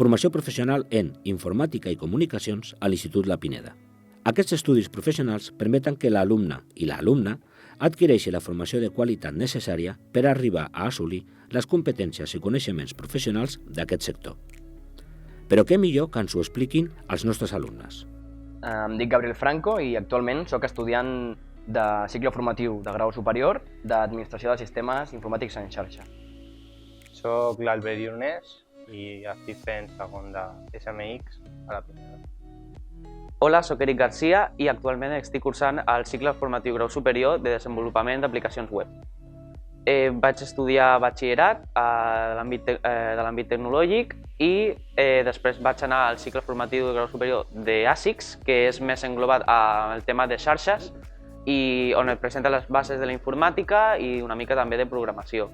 formació professional en Informàtica i Comunicacions a l'Institut La Pineda. Aquests estudis professionals permeten que l'alumne i l'alumna adquireixi la formació de qualitat necessària per arribar a assolir les competències i coneixements professionals d'aquest sector. Però què millor que ens ho expliquin els nostres alumnes? Em dic Gabriel Franco i actualment sóc estudiant de cicle formatiu de grau superior d'Administració de Sistemes Informàtics en xarxa. Soc l'Albert Dionés i estic fent segon de SMX a la Pineda. Hola, soc Eric Garcia i actualment estic cursant el cicle formatiu grau superior de desenvolupament d'aplicacions web. Vaig estudiar batxillerat de l'àmbit tecnològic i després vaig anar al cicle formatiu de grau superior d'ASICS, que és més englobat al tema de xarxes i on et presenta les bases de la informàtica i una mica també de programació.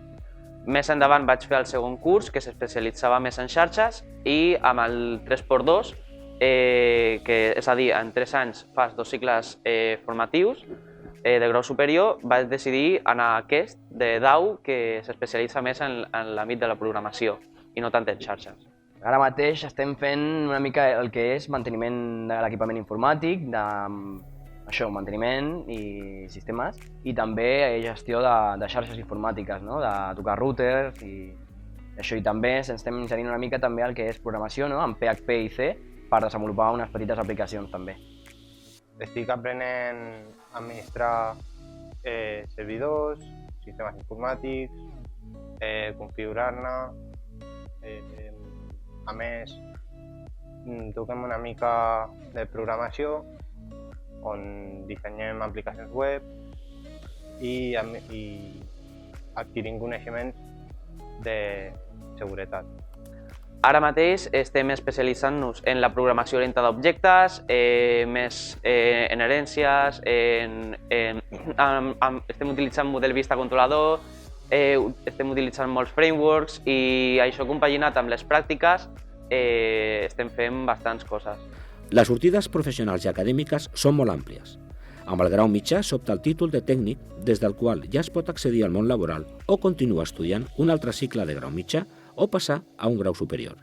Més endavant vaig fer el segon curs, que s'especialitzava més en xarxes, i amb el 3x2, que és a dir, en 3 anys fas 2 cicles formatius de grau superior, vaig decidir anar a aquest, de DAU, que s'especialitza més en l'àmbit de la programació i no tant en xarxes. Ara mateix estem fent una mica el que és manteniment de l'equipament informàtic, manteniment i sistemes, i també gestió de xarxes informàtiques, no? De tocar routers i això. I també ens estem inserint una mica també el que és programació, no? En PHP i C, per desenvolupar unes petites aplicacions també. Estic aprenent a administrar servidors, sistemes informàtics, configurar-ne. A més, toquem una mica de programació, on dissenyem aplicacions web i adquirim coneixements de seguretat. Ara mateix estem especialitzant-nos en la programació orientada a objectes, més en herències, estem utilitzant model vista controlador, estem utilitzant molts frameworks i això compaginat amb les pràctiques estem fent bastants coses. Les sortides professionals i acadèmiques són molt àmplies. Amb el grau mitjà s'opta el títol de tècnic, des del qual ja es pot accedir al món laboral o continuar estudiant un altre cicle de grau mitjà o passar a un grau superior.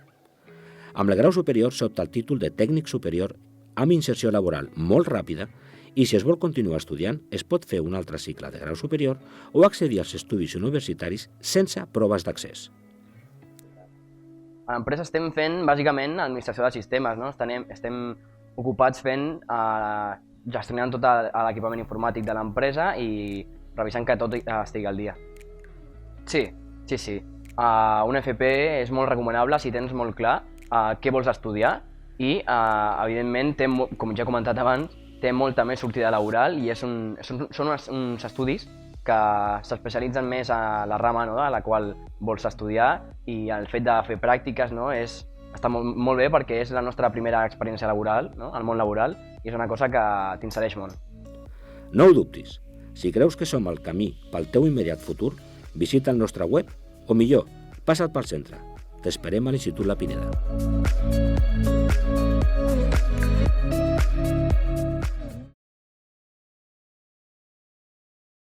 Amb el grau superior s'opta el títol de tècnic superior amb inserció laboral molt ràpida i si es vol continuar estudiant es pot fer un altre cicle de grau superior o accedir als estudis universitaris sense proves d'accés. A l'empresa estem fent bàsicament administració de sistemes, no? Estem ocupats fent, gestionant tot l'equipament informàtic de l'empresa i revisant que tot estigui al dia. Sí. Un FP és molt recomanable si tens molt clar què vols estudiar i, evidentment, com ja he comentat abans, té molta més sortida laboral i són uns estudis que s'especialitzen més a la rama, no?, a la qual vols estudiar, i el fet de fer pràctiques, no?, està molt bé perquè és la nostra primera experiència laboral, no?, al món laboral, i és una cosa que t'insereix molt. No ho dubtis. Si creus que som el camí pel teu immediat futur, visita el nostre web o, millor, passa't pel centre. T'esperem a l'Institut La Pineda.